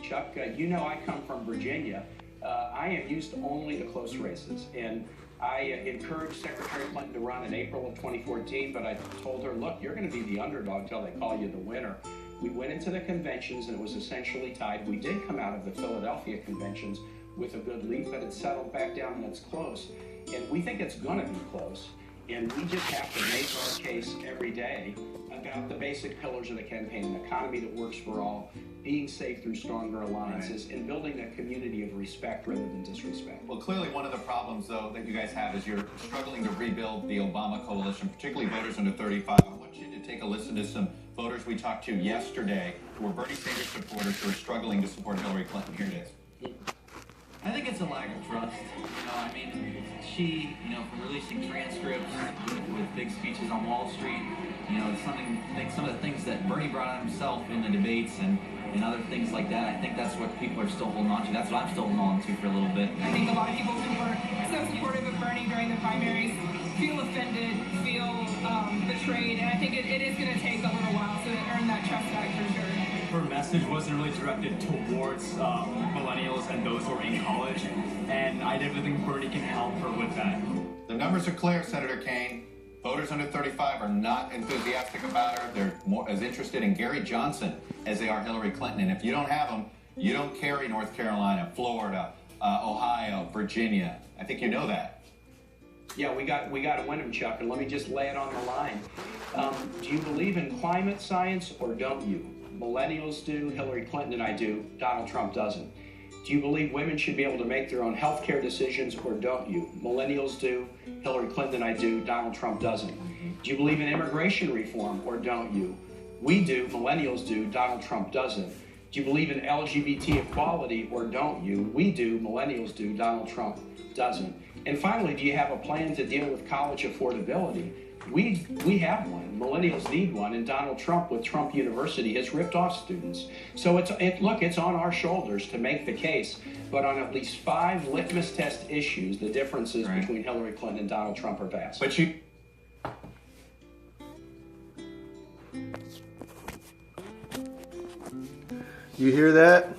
Chuck, you know I come from Virginia. I am used only to close races, and I encouraged Secretary Clinton to run in April of 2014, but I told her, look, you're going to be the underdog till they call you the winner. We went into the conventions, and it was essentially tied. We did come out of the Philadelphia conventions with a good lead, but it settled back down, and it's close. And we think it's going to be close, and we just have to make our case every day about the basic pillars of the campaign: an economy that works for all, being safe through stronger alliances, and building a community of respect rather than disrespect. Well, clearly one of the problems, though, that you guys have is you're struggling to rebuild the Obama coalition, particularly voters under 35. I want you to take a listen to some voters we talked to yesterday who are Bernie Sanders supporters who are struggling to support Hillary Clinton. Here it is. I think it's a lack of trust. I mean, she, from releasing transcripts with big speeches on Wall Street, some of the things that Bernie brought on himself in the debates and other things like that, I think that's what people are still holding on to. That's what I'm still holding on to for a little bit. I think a lot of people who were so supportive of Bernie during the primaries feel offended, feel betrayed, and I think it is going to take a little while to earn that trust back for sure. Her message wasn't really directed towards millennials and those who are in college, and I definitely think Bernie can help her with that. The numbers are clear, Senator Kaine. Voters under 35 are not enthusiastic about her. They're more as interested in Gary Johnson as they are Hillary Clinton. And if you don't have them, you don't carry North Carolina, Florida, Ohio, Virginia. I think you know that. Yeah, we got to win them, Chuck, and let me just lay it on the line. Do you believe in climate science or don't you? Millennials do, Hillary Clinton and I do, Donald Trump doesn't. Do you believe women should be able to make their own health care decisions or don't you? Millennials do, Hillary Clinton and I do, Donald Trump doesn't. Do you believe in immigration reform or don't you? We do, millennials do, Donald Trump doesn't. Do you believe in LGBT equality or don't you? We do, millennials do, Donald Trump doesn't. And finally, do you have a plan to deal with college affordability? We have one. Millennials need one, and Donald Trump with Trump University has ripped off students. So it's on our shoulders to make the case. But on at least 5 litmus test issues, the differences between Hillary Clinton and Donald Trump are vast. But you hear that?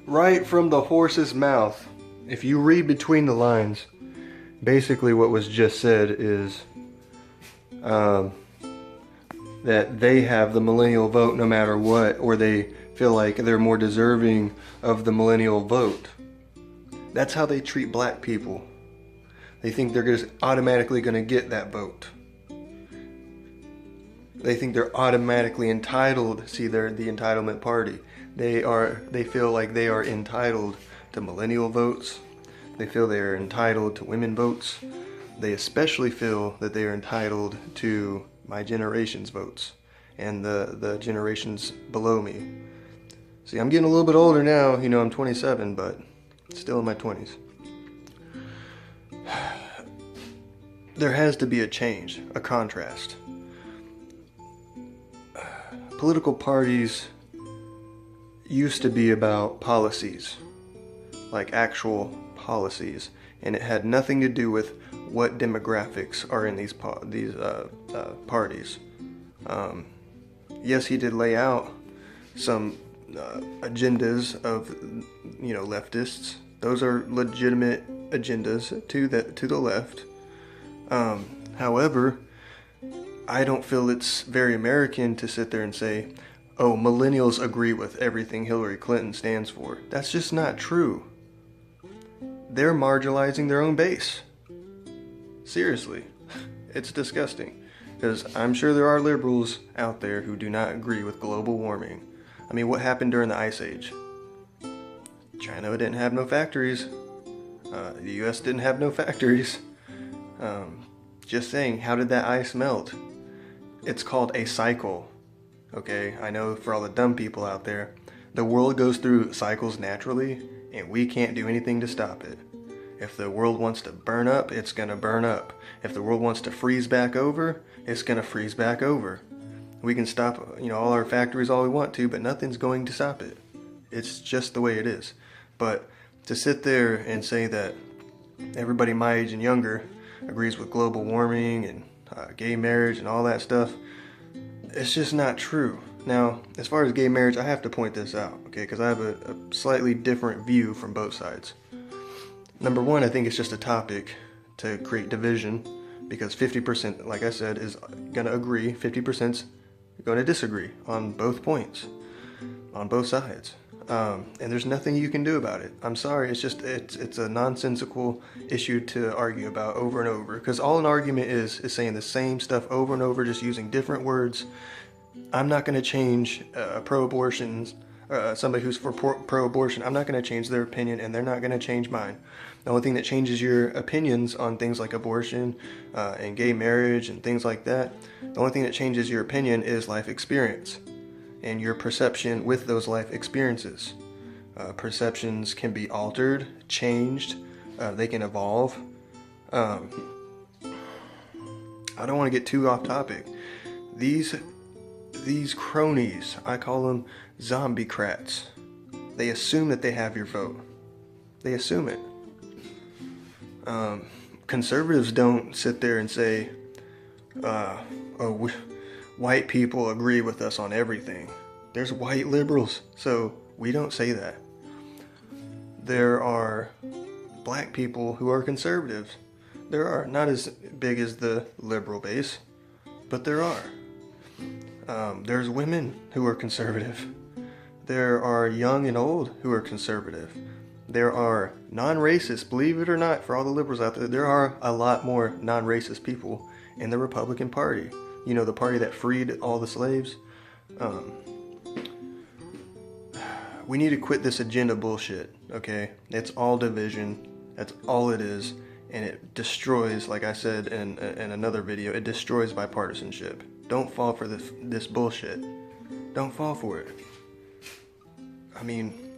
Right from the horse's mouth. If you read between the lines, basically what was just said is that they have the millennial vote no matter what, or they feel like they're more deserving of the millennial vote. That's how they treat black people. They think they're just automatically going to get that vote. They think they're automatically entitled. See, they're the entitlement party. They feel like they are entitled to millennial votes. They feel they are entitled to women votes. They especially feel that they are entitled to my generation's votes and the generations below me. See, I'm getting a little bit older now. I'm 27, but still in my 20s. There has to be a change, a contrast. Political parties used to be about policies, like actual policies, and it had nothing to do with what demographics are in these parties. Yes, he did lay out some agendas of leftists. Those are legitimate agendas to the left. However, I don't feel it's very American to sit there and say, oh, millennials agree with everything Hillary Clinton stands for. That's just not true. They're marginalizing their own base. Seriously. It's disgusting. Because I'm sure there are liberals out there who do not agree with global warming. I mean, what happened during the Ice Age? China didn't have no factories. The US didn't have no factories. Just saying, how did that ice melt? It's called a cycle. Okay, I know for all the dumb people out there, the world goes through cycles naturally, and we can't do anything to stop it. If the world wants to burn up, it's gonna burn up. If the world wants to freeze back over, it's gonna freeze back over. We can stop, all our factories all we want to, but nothing's going to stop it. It's just the way it is. But to sit there and say that everybody my age and younger agrees with global warming and gay marriage and all that stuff, it's just not true. Now, as far as gay marriage, I have to point this out, okay, because I have a slightly different view from both sides. Number one, I think it's just a topic to create division, because 50%, like I said, is going to agree, 50%'s going to disagree on both points, on both sides. And there's nothing you can do about it. I'm sorry, it's a nonsensical issue to argue about over and over, because all an argument is saying the same stuff over and over, just using different words. I'm not going to change pro-abortions, somebody who's for pro-abortion. I'm not going to change their opinion, and they're not going to change mine. The only thing that changes your opinions on things like abortion and gay marriage and things like that, the only thing that changes your opinion is life experience and your perception with those life experiences. Perceptions can be altered, changed, they can evolve. I don't want to get too off topic. These cronies, I call them zombie-crats. They assume that they have your vote. They assume it. Conservatives don't sit there and say, white people agree with us on everything. There's white liberals, so we don't say that. There are black people who are conservatives. There are, not as big as the liberal base, but there are. There's women who are conservative. There are young and old who are conservative. There are non-racist, believe it or not, for all the liberals out there, there are a lot more non-racist people in the Republican Party. You know, the party that freed all the slaves. We need to quit this agenda bullshit, okay? It's all division. That's all it is. And it destroys, like I said in another video, it destroys bipartisanship. Don't fall for this bullshit. Don't fall for it. I mean,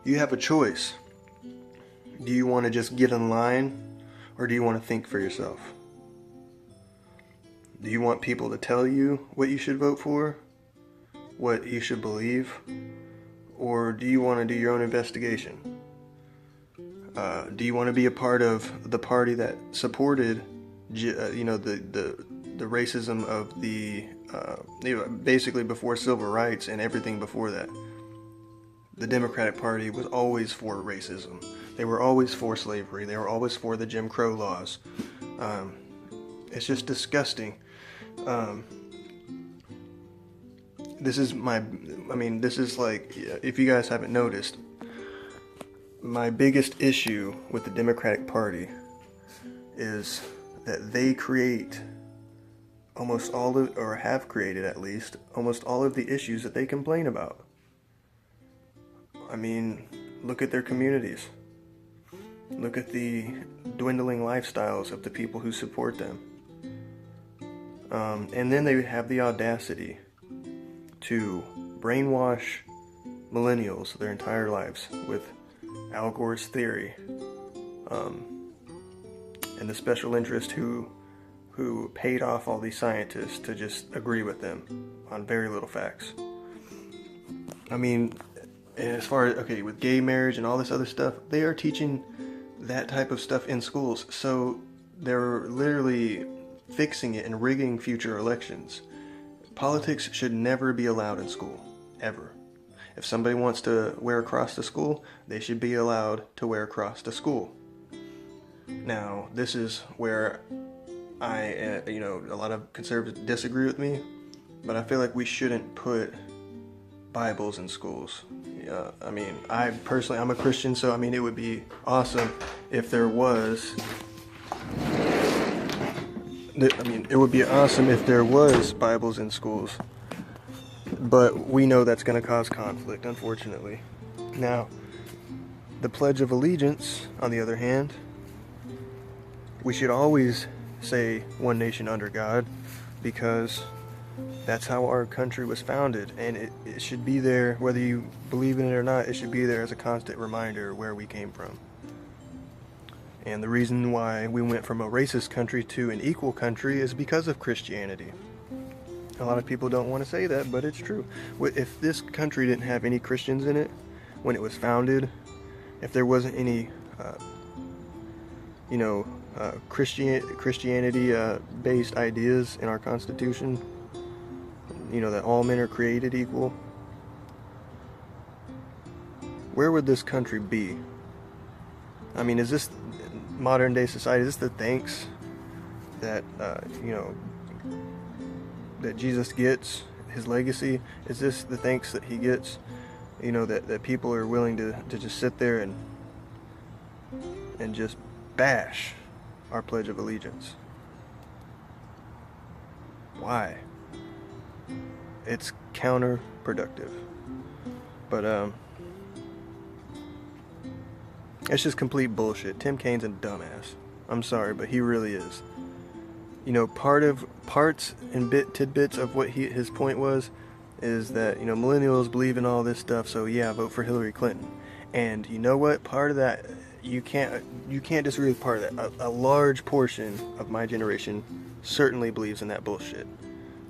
you have a choice. Do you want to just get in line, or do you want to think for yourself? Do you want people to tell you what you should vote for? What you should believe? Or do you want to do your own investigation? Do you want to be a part of the party that supported, the racism of basically before civil rights and everything before that? The Democratic Party was always for racism. They were always for slavery. They were always for the Jim Crow laws. It's just disgusting. This is like, if you guys haven't noticed, my biggest issue with the Democratic Party is that they create almost all of, or have created at least, almost all of the issues that they complain about. I mean, look at their communities. Look at the dwindling lifestyles of the people who support them. And then they have the audacity to brainwash millennials their entire lives with Al Gore's theory, and the special interest who paid off all these scientists to just agree with them on very little facts. I mean, as far as, okay, with gay marriage and all this other stuff, they are teaching that type of stuff in schools, so they're literally fixing it and rigging future elections. Politics should never be allowed in school, ever. If somebody wants to wear a cross to school, they should be allowed to wear a cross to school. Now, this is where a lot of conservatives disagree with me, but I feel like we shouldn't put Bibles in schools. I mean, I'm a Christian, so I mean, it would be awesome if there was. It would be awesome if there was Bibles in schools, but we know that's going to cause conflict, unfortunately. Now, the Pledge of Allegiance, on the other hand, we should always say one nation under God, because that's how our country was founded, and it should be there, whether you believe in it or not, it should be there as a constant reminder where we came from. And the reason why we went from a racist country to an equal country is because of Christianity. A lot of people don't want to say that, but it's true. If this country didn't have any Christians in it when it was founded, if there wasn't any, Christianity-based ideas in our Constitution, that all men are created equal, where would this country be? I mean, is this modern day society? Is this the thanks that that Jesus gets, his legacy? Is this the thanks that he gets? That people are willing to just sit there and just bash our Pledge of Allegiance. Why? It's counterproductive. But it's just complete bullshit. Tim Kaine's a dumbass. I'm sorry, but he really is. Parts and tidbits of what his point was is that, millennials believe in all this stuff, so yeah, vote for Hillary Clinton. And you know what? Part of that, you can't disagree with part of that. A large portion of my generation certainly believes in that bullshit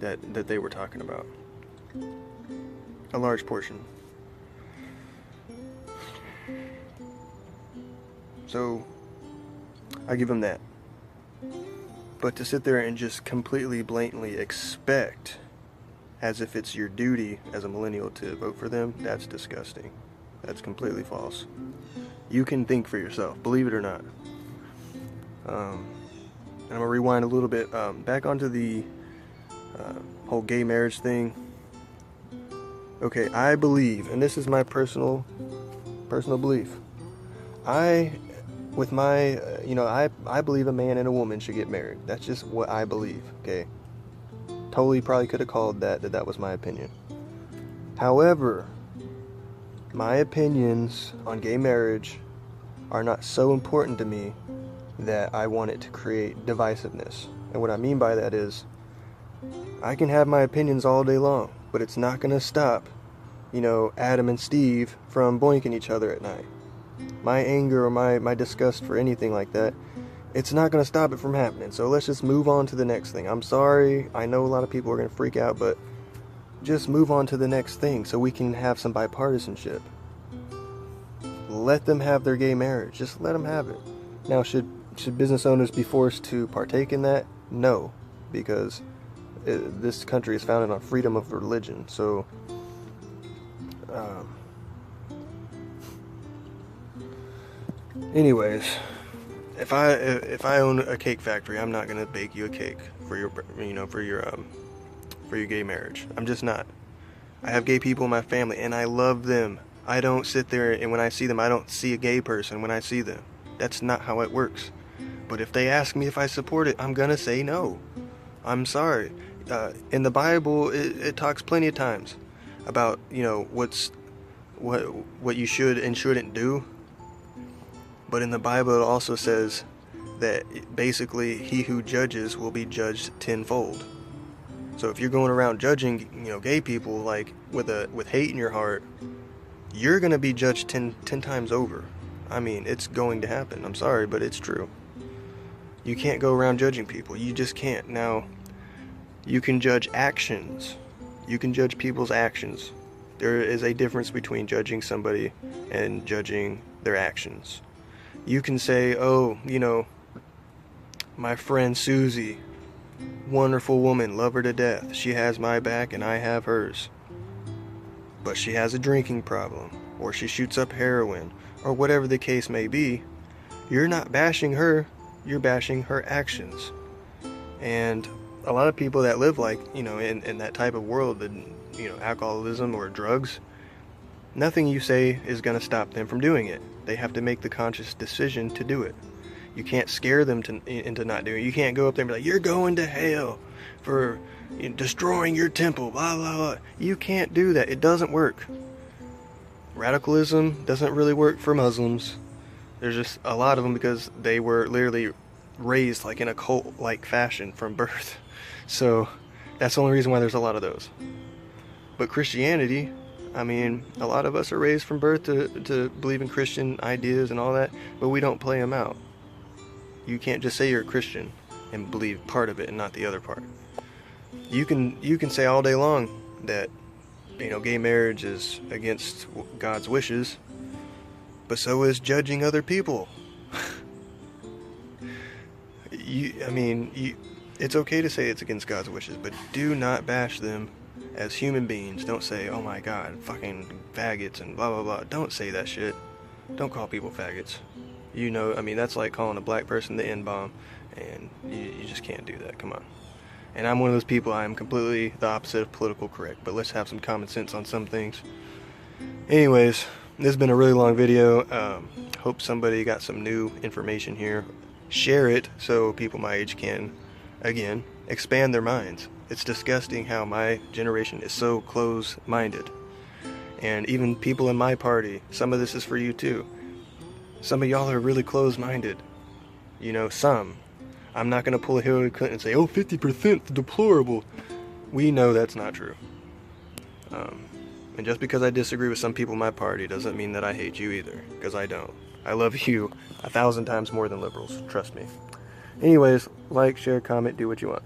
that they were talking about. A large portion. So, I give them that. But to sit there and just completely, blatantly expect, as if it's your duty as a millennial to vote for them, that's disgusting. That's completely false. You can think for yourself, believe it or not. And I'm going to rewind a little bit, back onto the whole gay marriage thing. Okay, I believe, and this is my personal belief, I believe a man and a woman should get married. That's just what I believe, okay? Totally probably could have called that was my opinion. However, my opinions on gay marriage are not so important to me that I want it to create divisiveness. And what I mean by that is, I can have my opinions all day long, but it's not going to stop, Adam and Steve from boinking each other at night. My anger or my disgust for anything like that, it's not going to stop it from happening. So let's just move on to the next thing. I'm sorry, I know a lot of people are going to freak out, but just move on to the next thing so we can have some bipartisanship. Let them have their gay marriage. Just let them have it. Now, should business owners be forced to partake in that? No, because this country is founded on freedom of religion. So, anyways, if I own a cake factory, I'm not gonna bake you a cake for your gay marriage. I'm just not. I have gay people in my family, and I love them. I don't sit there and when I see them, I don't see a gay person when I see them. That's not how it works. But if they ask me if I support it, I'm gonna say no. I'm sorry. In the Bible, it talks plenty of times about what you should and shouldn't do. But in the Bible, it also says that basically he who judges will be judged tenfold. So if you're going around judging, gay people like with hate in your heart, you're gonna be judged 10 times over. I mean, it's going to happen. I'm sorry, but it's true. You can't go around judging people. You just can't. Now, you can judge actions. You can judge people's actions. There is a difference between judging somebody and judging their actions. You can say, oh, my friend Susie, wonderful woman, love her to death. She has my back and I have hers. But she has a drinking problem, or she shoots up heroin, or whatever the case may be. You're not bashing her, you're bashing her actions. And a lot of people that live like, in that type of world, alcoholism or drugs, nothing you say is going to stop them from doing it. They have to make the conscious decision to do it. You can't scare them into not doing it. You can't go up there and be like, you're going to hell for destroying your temple, blah, blah, blah. You can't do that. It doesn't work. Radicalism doesn't really work for Muslims. There's just a lot of them because they were literally raised like in a cult-like fashion from birth. So that's the only reason why there's a lot of those. But Christianity, I mean, a lot of us are raised from birth to believe in Christian ideas and all that, but we don't play them out. You can't just say you're a Christian and believe part of it and not the other part. You can say all day long that, gay marriage is against God's wishes, but so is judging other people. It's okay to say it's against God's wishes, but do not bash them as human beings. Don't say, oh my god, fucking faggots and blah blah blah. Don't say that shit. Don't call people faggots. You know, I mean, that's like calling a black person the N-bomb, and you just can't do that. Come on. And I'm one of those people, I'm completely the opposite of political correct, but let's have some common sense on some things. Anyways, this has been a really long video. Hope somebody got some new information here. Share it so people my age can, again, expand their minds. It's disgusting how my generation is so close-minded. And even people in my party, some of this is for you too. Some of y'all are really close-minded. You know, some. I'm not going to pull a Hillary Clinton and say, oh, 50% deplorable. We know that's not true. And just because I disagree with some people in my party doesn't mean that I hate you either, because I don't. I love you 1,000 times more than liberals, trust me. Anyways, like, share, comment, do what you want.